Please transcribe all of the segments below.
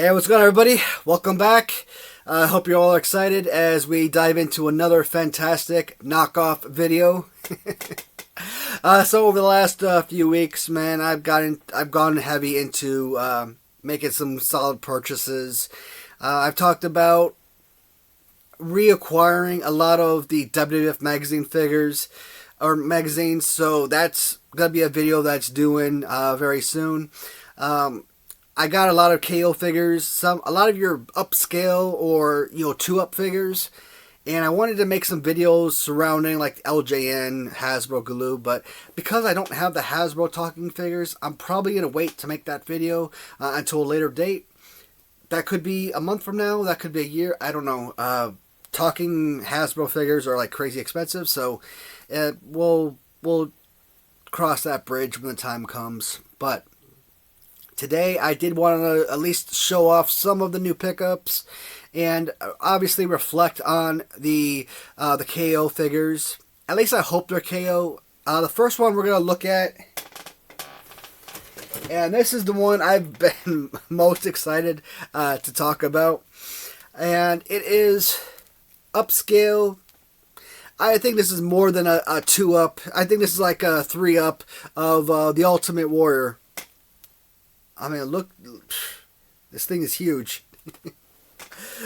Hey, what's going on, everybody? Welcome back. I hope you're all excited as we dive into another fantastic knockoff video. So over the last few weeks, man, I've gone heavy into making some solid purchases. I've talked about reacquiring a lot of the WWF magazine figures or magazines, so that's gonna be a video that's doing very soon. I got a lot of KO figures, a lot of your upscale or 2-up figures, and I wanted to make some videos surrounding like LJN, Hasbro, Galoob, but because I don't have the Hasbro talking figures, I'm probably gonna wait to make that video until a later date. That could be a month from now, that could be a year, I don't know. Talking Hasbro figures are like crazy expensive, so we'll cross that bridge when the time comes. But today, I did want to at least show off some of the new pickups, and obviously reflect on the KO figures. At least I hope they're KO. The first one we're gonna look at, and this is the one I've been most excited to talk about, and it is upscale. I think this is more than a 2-up. I think this is like a 3-up of the Ultimate Warrior. I mean, look, this thing is huge.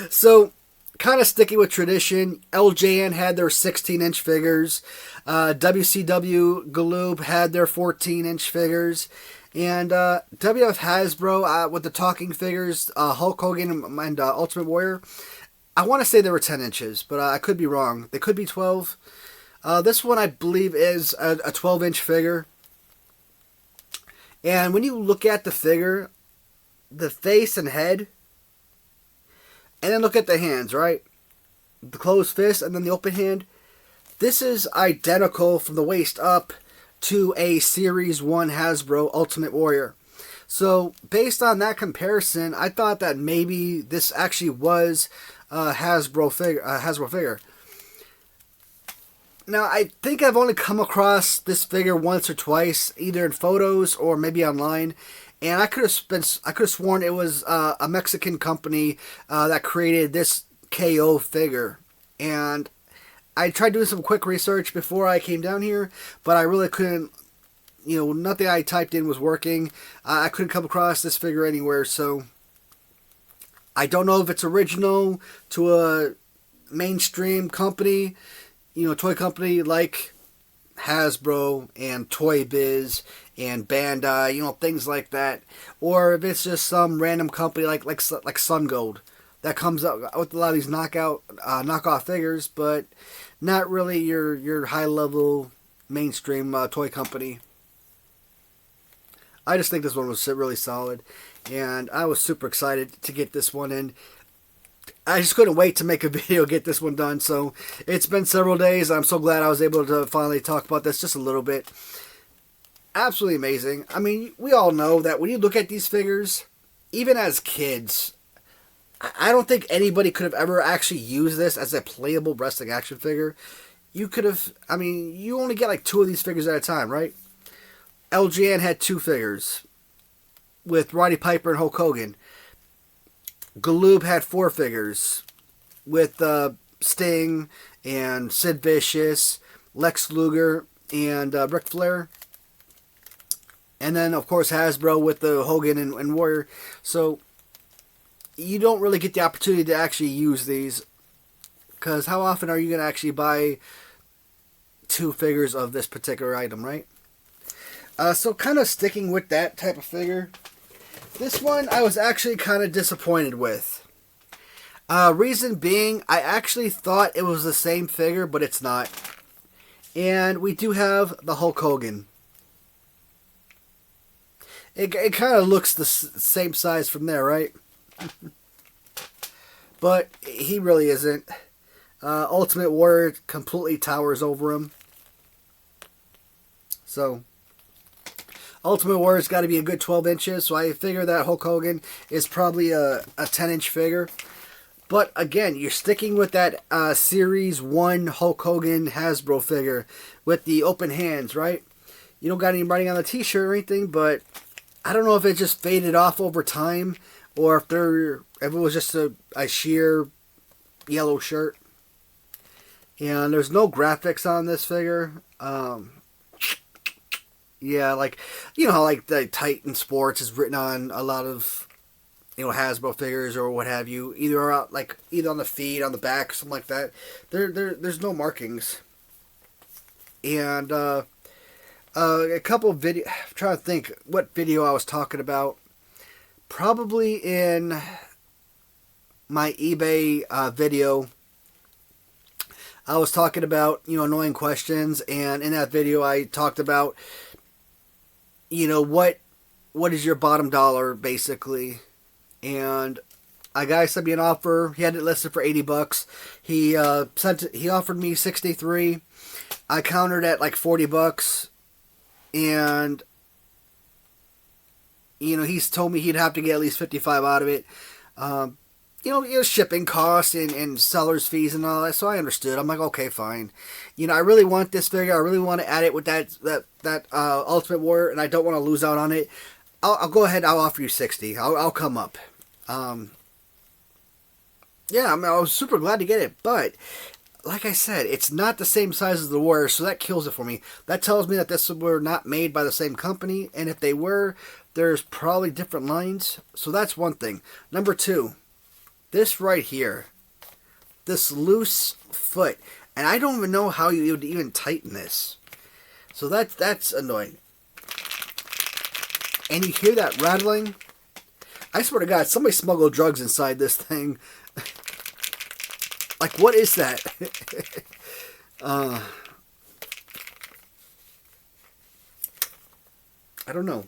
So, kind of sticking with tradition, LJN had their 16-inch figures. WCW Galoob had their 14-inch figures. And WF Hasbro, with the talking figures, Hulk Hogan and Ultimate Warrior, I want to say they were 10 inches, but I could be wrong. They could be 12. This one, I believe, is a 12-inch figure. And when you look at the figure, the face and head, and then look at the hands, right? The closed fist and then the open hand. This is identical from the waist up to a Series 1 Hasbro Ultimate Warrior. So, based on that comparison, I thought that maybe this actually was a Hasbro figure. Now, I think I've only come across this figure once or twice, either in photos or maybe online, and I could have sworn it was a Mexican company that created this KO figure. And I tried doing some quick research before I came down here, but I really couldn't. Nothing I typed in was working. I couldn't come across this figure anywhere, so I don't know if it's original to a mainstream company. Toy company like Hasbro and Toy Biz and Bandai, things like that, or if it's just some random company like Sun Gold that comes up with a lot of these knockoff figures, but not really your high level mainstream toy company. I just think this one was really solid, and I was super excited to get this one in. I just couldn't wait to make a video, get this one done. So it's been several days. I'm so glad I was able to finally talk about this just a little bit. Absolutely amazing. I mean, we all know that when you look at these figures, even as kids, I don't think anybody could have ever actually used this as a playable wrestling action figure. You could have, you only get like 2 of these figures at a time, right? LJN had 2 figures with Roddy Piper and Hulk Hogan. Galoob had 4 figures with Sting and Sid Vicious, Lex Luger, and Ric Flair. And then, of course, Hasbro with the Hogan and Warrior. So, you don't really get the opportunity to actually use these. Because how often are you going to actually buy 2 figures of this particular item, right? So, kind of sticking with that type of figure. This one I was actually kind of disappointed with. Reason being, I actually thought it was the same figure, but it's not. And we do have the Hulk Hogan. It kind of looks the same size from there, right? But he really isn't. Ultimate Warrior completely towers over him. So Ultimate Warrior's got to be a good 12 inches, so I figure that Hulk Hogan is probably a 10-inch figure. But again, you're sticking with that Series 1 Hulk Hogan Hasbro figure with the open hands, right? You don't got any writing on the t-shirt or anything, but I don't know if it just faded off over time or if it was just a sheer yellow shirt. And there's no graphics on this figure. Yeah, like, you know how like the Titan Sports is written on a lot of, you know, Hasbro figures or what have you, either on the feet, on the back, something like that. There's no markings. And a couple of video, I'm trying to think what video I was talking about. Probably in my eBay video, I was talking about, you know, annoying questions, and in that video I talked about, you know, what is your bottom dollar, basically. And a guy sent me an offer. He had it listed for $80. He offered me 63. I countered at like $40, and you know, he's told me he'd have to get at least 55 out of it. You know, shipping costs and seller's fees and all that. So I understood. I'm like, okay, fine. You know, I really want this figure. I really want to add it with that Ultimate Warrior, and I don't want to lose out on it. I'll go ahead. I'll offer you 60. I'll come up. Yeah, I mean, I was super glad to get it, but like I said, it's not the same size as the Warrior, so that kills it for me. That tells me that this were not made by the same company, and if they were, there's probably different lines. So that's one thing. Number two. This right here, this loose foot, and I don't even know how you would even tighten this. So that's annoying. And you hear that rattling? I swear to God, somebody smuggled drugs inside this thing. Like, what is that? I don't know.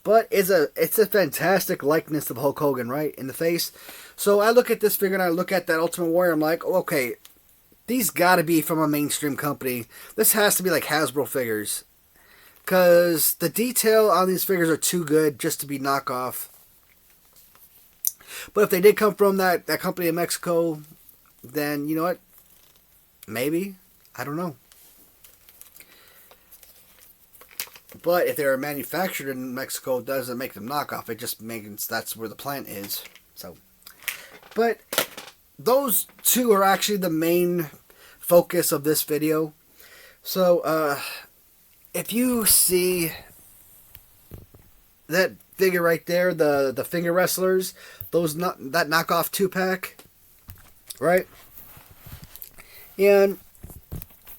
But it's a fantastic likeness of Hulk Hogan, right? In the face. So I look at this figure and I look at that Ultimate Warrior. I'm like, oh, okay, these got to be from a mainstream company. This has to be like Hasbro figures. Because the detail on these figures are too good just to be knockoff. But if they did come from that company in Mexico, then, you know what? Maybe. I don't know. But if they're manufactured in Mexico, it doesn't make them knockoff. It just means that's where the plant is. So, but those two are actually the main focus of this video. So, if you see that figure right there, the finger wrestlers, that knockoff 2-pack, right? And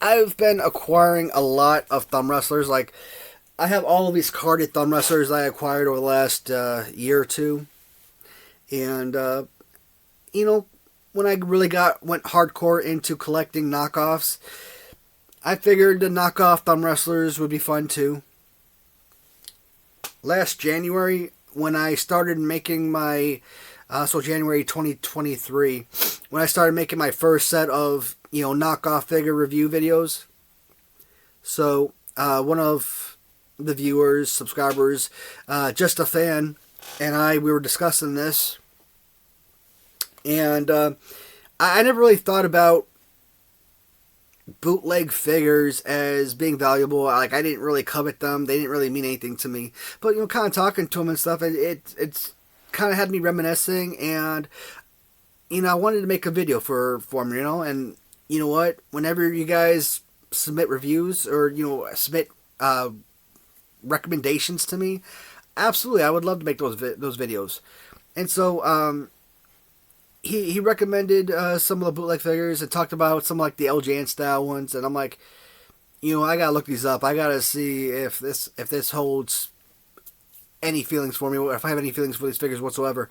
I've been acquiring a lot of thumb wrestlers. Like, I have all of these carded thumb wrestlers I acquired over the last year or two. And, you know, when I really went hardcore into collecting knockoffs, I figured the knockoff thumb wrestlers would be fun too. Last January, when I started making my, so January 2023, when I started making my first set of, you know, knockoff figure review videos. So, one of the viewers, subscribers, just a fan, and we were discussing this. And I never really thought about bootleg figures as being valuable. Like, I didn't really covet them. They didn't really mean anything to me. But, you know, kind of talking to them and stuff, it's kind of had me reminiscing. And, you know, I wanted to make a video for them, you know. And, you know what? Whenever you guys submit reviews or, you know, submit recommendations to me, absolutely, I would love to make those videos. And so, he recommended some of the bootleg figures and talked about some like the LJN style ones, and I'm like, you know, I gotta look these up. I gotta see if this holds any feelings for me, or if I have any feelings for these figures whatsoever.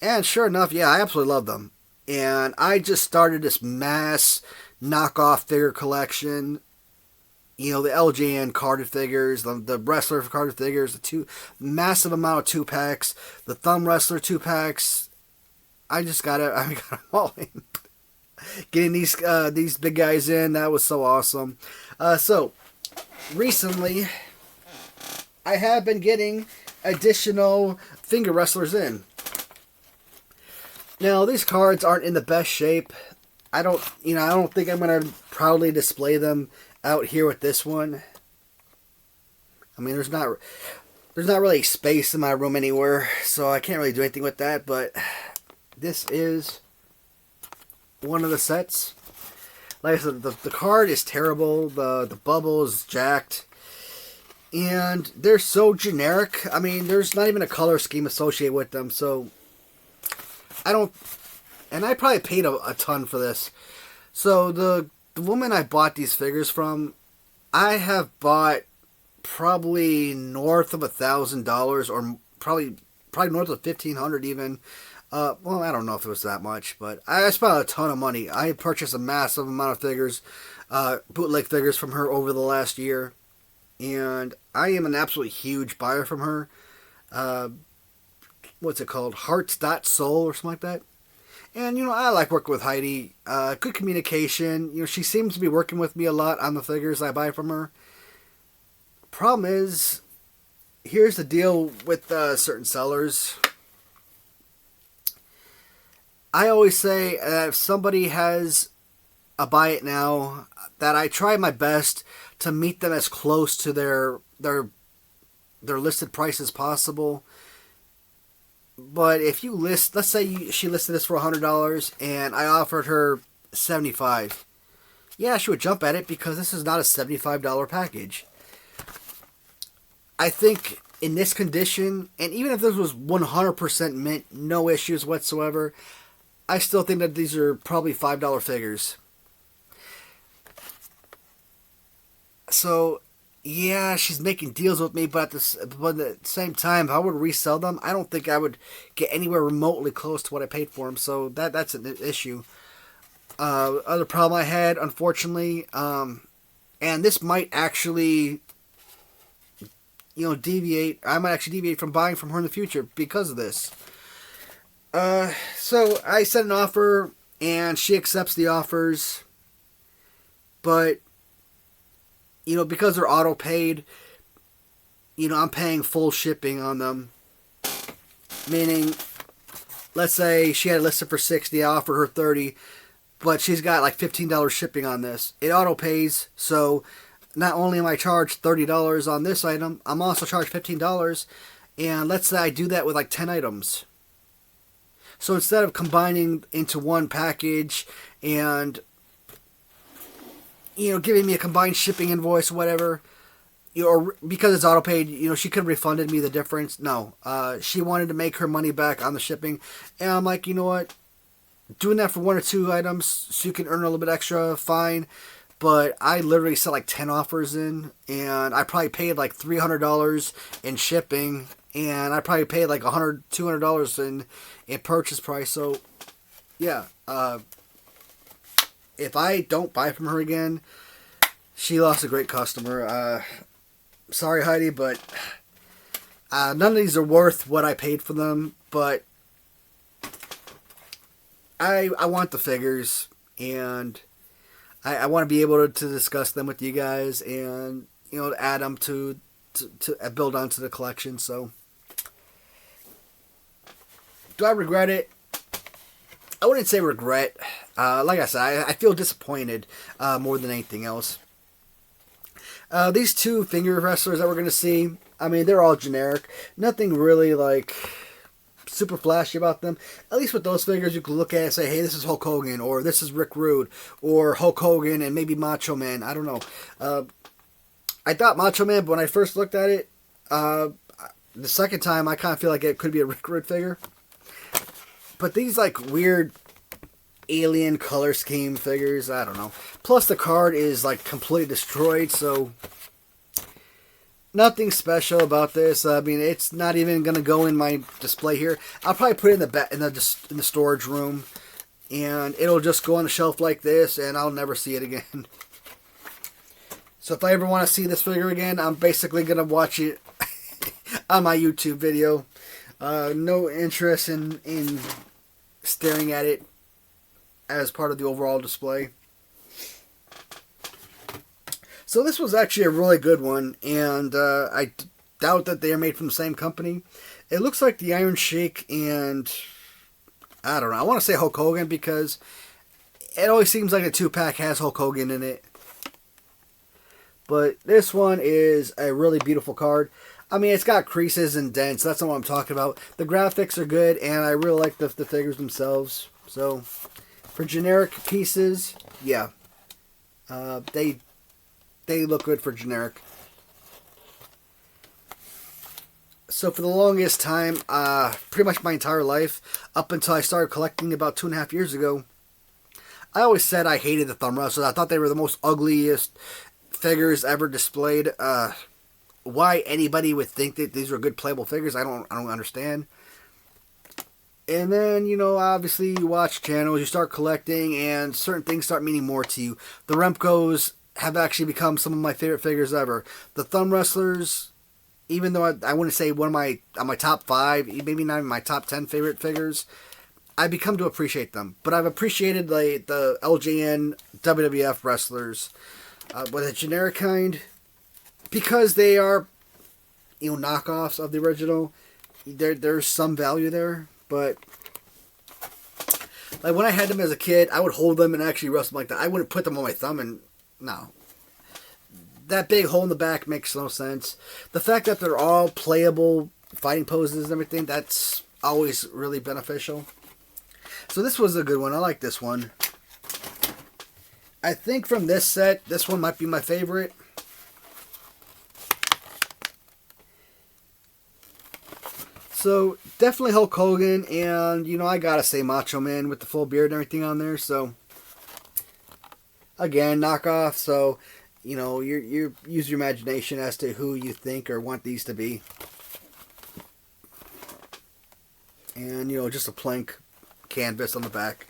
And sure enough, yeah, I absolutely love them. And I just started this mass knockoff figure collection. You know, the LJN carded figures, the wrestler carded figures, the massive amount of 2-packs, the thumb wrestler 2-packs. I got them all in. Getting these big guys in, that was so awesome. So, recently, I have been getting additional finger wrestlers in. Now, these cards aren't in the best shape. I don't think I'm going to proudly display them out here with this one. I mean, there's not really space in my room anywhere, so I can't really do anything with that, but this is one of the sets. Like I said, the card is terrible, the bubble is jacked, and they're so generic. I mean, there's not even a color scheme associated with them, so I don't... And I probably paid a ton for this. So the woman I bought these figures from, I have bought probably north of $1,000, or probably north of $1,500 even. Well, I don't know if it was that much, but I spent a ton of money. I purchased a massive amount of figures, bootleg figures from her over the last year, and I am an absolutely huge buyer from her. What's it called? Hearts.soul or something like that. And, you know, I like working with Heidi. Good communication. You know, she seems to be working with me a lot on the figures I buy from her. Problem is, here's the deal with certain sellers. I always say that if somebody has a buy it now, that I try my best to meet them as close to their listed price as possible. But if you list, let's say she listed this for $100 and I offered her $75. Yeah, she would jump at it because this is not a $75 package. I think in this condition, and even if this was 100% mint, no issues whatsoever, I still think that these are probably $5 figures. So, yeah, she's making deals with me, but at the same time, if I would resell them, I don't think I would get anywhere remotely close to what I paid for them. So that's an issue. Other problem I had, unfortunately, and this might actually, you know, deviate. I might actually deviate from buying from her in the future because of this. So I sent an offer, and she accepts the offers, but, you know, because they're auto-paid, you know, I'm paying full shipping on them. Meaning, let's say she had it listed for $60, I offered her $30, but she's got like $15 shipping on this. It auto-pays, so not only am I charged $30 on this item, I'm also charged $15, and let's say I do that with like 10 items. So instead of combining into one package and, you know, giving me a combined shipping invoice or whatever, you know, or because it's auto-paid, you know, she could have refunded me the difference. No, she wanted to make her money back on the shipping. And I'm like, you know what? Doing that for one or two items so you can earn a little bit extra, fine. But I literally set like 10 offers in, and I probably paid like $300 in shipping, and I probably paid like $100, $200 in purchase price. So, yeah, if I don't buy from her again, she lost a great customer. Sorry, Heidi, but none of these are worth what I paid for them. But I want the figures, and I want to be able to discuss them with you guys, and, you know, add them to build onto the collection. So, do I regret it? I wouldn't say regret. Like I said, I feel disappointed more than anything else. These two finger wrestlers that we're going to see, I mean, they're all generic. Nothing really, like, super flashy about them. At least with those figures, you can look at it and say, hey, this is Hulk Hogan, or this is Rick Rude, or Hulk Hogan and maybe Macho Man. I don't know. I thought Macho Man, but when I first looked at it, the second time, I kind of feel like it could be a Rick Rude figure. But these, like, weird alien color scheme figures, I don't know. Plus, the card is, like, completely destroyed, so nothing special about this. I mean, it's not even going to go in my display here. I'll probably put it in the storage room, and it'll just go on a shelf like this, and I'll never see it again. So if I ever want to see this figure again, I'm basically going to watch it on my YouTube video. No interest in staring at it as part of the overall display. So this was actually a really good one, and I doubt that they are made from the same company. It looks like the Iron Sheik and, I don't know, I want to say Hulk Hogan because it always seems like a 2-pack has Hulk Hogan in it. But this one is a really beautiful card. I mean, it's got creases and dents. That's not what I'm talking about. The graphics are good, and I really like the figures themselves. So, for generic pieces, yeah, they look good for generic. So for the longest time, pretty much my entire life, up until I started collecting about 2.5 years ago, I always said I hated the thumb wrestlers. I thought they were the most ugliest figures ever displayed. Why anybody would think that these were good playable figures, I don't understand. And then, you know, obviously you watch channels, you start collecting, and certain things start meaning more to you. The Remcos have actually become some of my favorite figures ever. The thumb wrestlers, even though I wouldn't say one of my top 5, maybe not even my top 10 favorite figures, I've become to appreciate them. But I've appreciated the LJN WWF wrestlers with a generic kind, because they are, you know, knockoffs of the original. There's some value there, but like when I had them as a kid, I would hold them and actually wrestle them like that. I wouldn't put them on my thumb, and no. That big hole in the back makes no sense. The fact that they're all playable fighting poses and everything, that's always really beneficial. So this was a good one. I like this one. I think from this set, this one might be my favorite. So definitely Hulk Hogan, and you know, I gotta say Macho Man with the full beard and everything on there. So again, knockoff. So you know, you use your imagination as to who you think or want these to be. And you know, just a plank canvas on the back.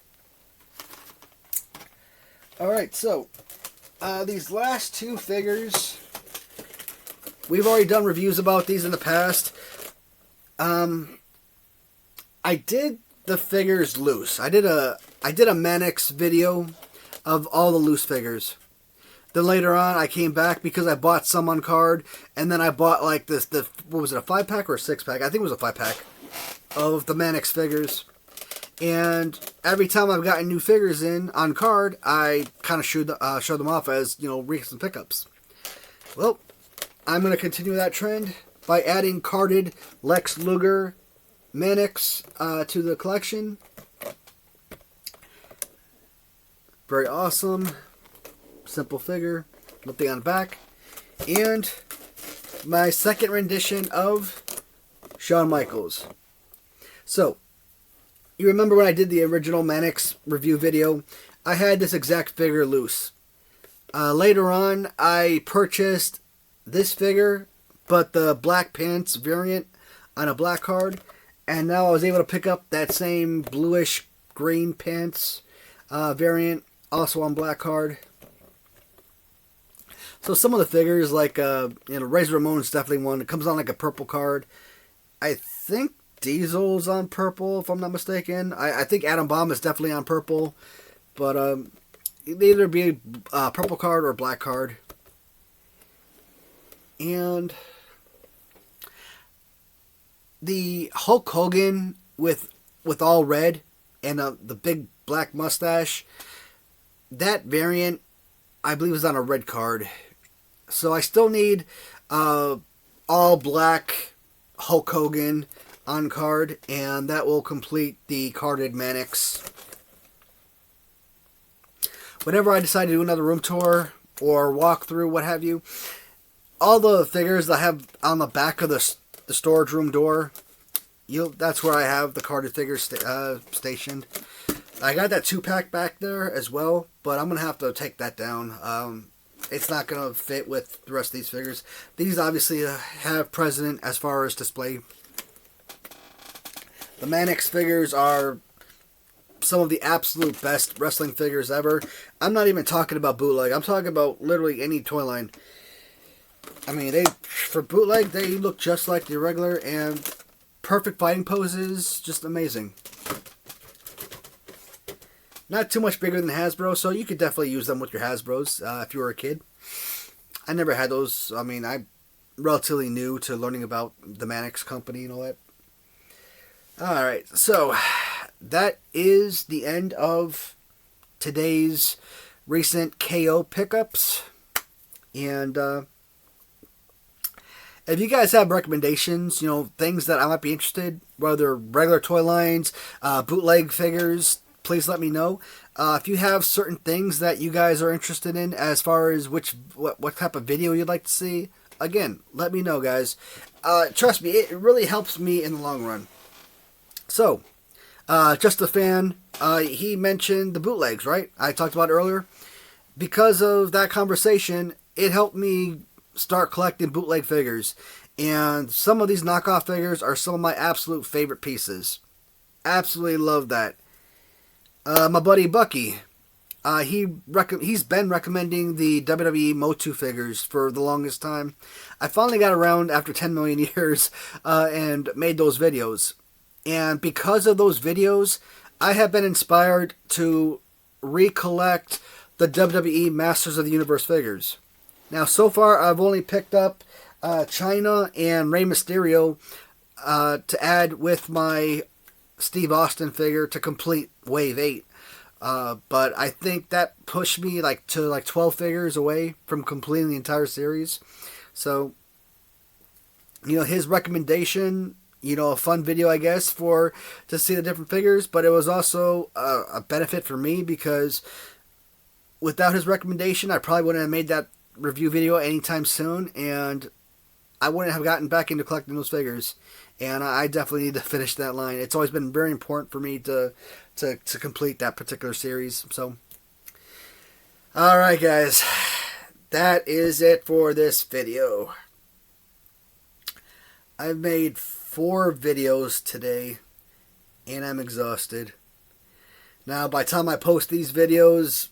Alright, so these last 2 figures, we've already done reviews about these in the past. I did the figures loose. I did a Mannix video of all the loose figures. Then later on, I came back because I bought some on card, and then I bought like what was it, a 5-pack or a 6-pack? I think it was a 5-pack of the Mannix figures. And every time I've gotten new figures in on card, I kind of show them off as, you know, recent pickups. Well, I'm going to continue that trend by adding carded Lex Luger Mannix to the collection. Very awesome. Simple figure. Nothing on the back. And my second rendition of Shawn Michaels. So, you remember when I did the original Mannix review video, I had this exact figure loose. Later on, I purchased this figure, but the black pants variant on a black card, and now I was able to pick up that same bluish green pants variant, also on black card. So some of the figures, like you know, Razor Ramon's definitely one. It comes on like a purple card. I think Diesel's on purple, if I'm not mistaken. I think Adam Bomb is definitely on purple, but it'd either be a purple card or a black card. And the Hulk Hogan with all red and the big black mustache, that variant, I believe, is on a red card. So I still need all black Hulk Hogan on card, and that will complete the carded Mannix. Whenever I decide to do another room tour or walkthrough, what have you, all the figures I have on the back of the storage room door, that's where I have the carded figures stationed. I got that 2-pack back there as well, but I'm going to have to take that down. It's not going to fit with the rest of these figures. These obviously have precedent as far as display. The Mannix figures are some of the absolute best wrestling figures ever. I'm not even talking about bootleg. I'm talking about literally any toy line. I mean, for bootleg, they look just like the regular, and perfect fighting poses, just amazing. Not too much bigger than Hasbro, so you could definitely use them with your Hasbros if you were a kid. I never had those. I mean, I'm relatively new to learning about the Mannix company and all that. Alright, so that is the end of today's recent KO pickups. And If you guys have recommendations, things that I might be interested, whether regular toy lines, bootleg figures, please let me know. If you have certain things that you guys are interested in as far as what type of video you'd like to see, again, let me know, guys. Trust me, it really helps me in the long run. So, Just a Fan, he mentioned the bootlegs, right? I talked about it earlier. Because of that conversation, it helped me start collecting bootleg figures. And some of these knockoff figures are some of my absolute favorite pieces. Absolutely love that. My buddy Bucky, he's been recommending the WWE Motu figures for the longest time. I finally got around after 10 million years and made those videos. And because of those videos, I have been inspired to recollect the WWE Masters of the Universe figures. Now, so far, I've only picked up China and Rey Mysterio to add with my Steve Austin figure to complete Wave 8. But I think that pushed me to 12 figures away from completing the entire series. So, his recommendation, a fun video, I guess, to see the different figures. But it was also a benefit for me because without his recommendation, I probably wouldn't have made that review video anytime soon. And I wouldn't have gotten back into collecting those figures. And I definitely need to finish that line. It's always been very important for me to complete that particular series. So, alright guys, that is it for this video. I've made 4 videos today, and I'm exhausted. Now, by the time I post these videos,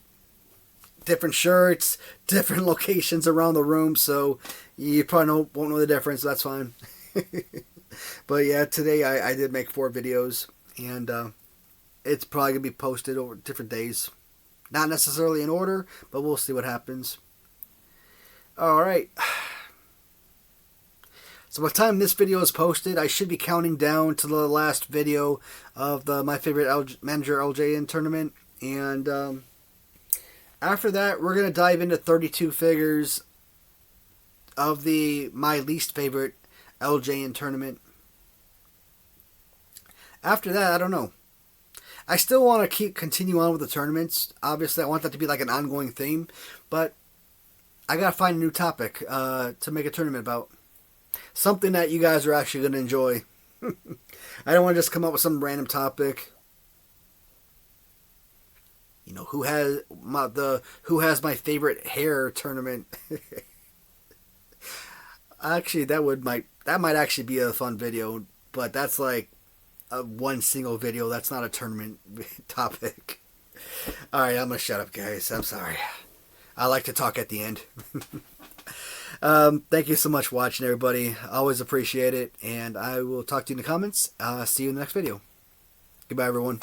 different shirts, different locations around the room, so you probably won't know the difference. That's fine. But yeah, today I did make 4 videos, and it's probably going to be posted over different days. Not necessarily in order, but we'll see what happens. Alright. So by the time this video is posted, I should be counting down to the last video of my favorite manager LJN tournament. And after that, we're going to dive into 32 figures of my least favorite LJN tournament. After that, I don't know. I still want to continue on with the tournaments. Obviously, I want that to be like an ongoing theme. But I got to find a new topic to make a tournament about. Something that you guys are actually going to enjoy. I don't want to just come up with some random topic. Who has my favorite hair tournament? Actually, that might actually be a fun video, but that's like one single video. That's not a tournament topic. Alright, I'm going to shut up, guys. I'm sorry. I like to talk at the end. Thank you so much for watching, everybody. I always appreciate it, and I will talk to you in the comments. See you in the next video. Goodbye, everyone.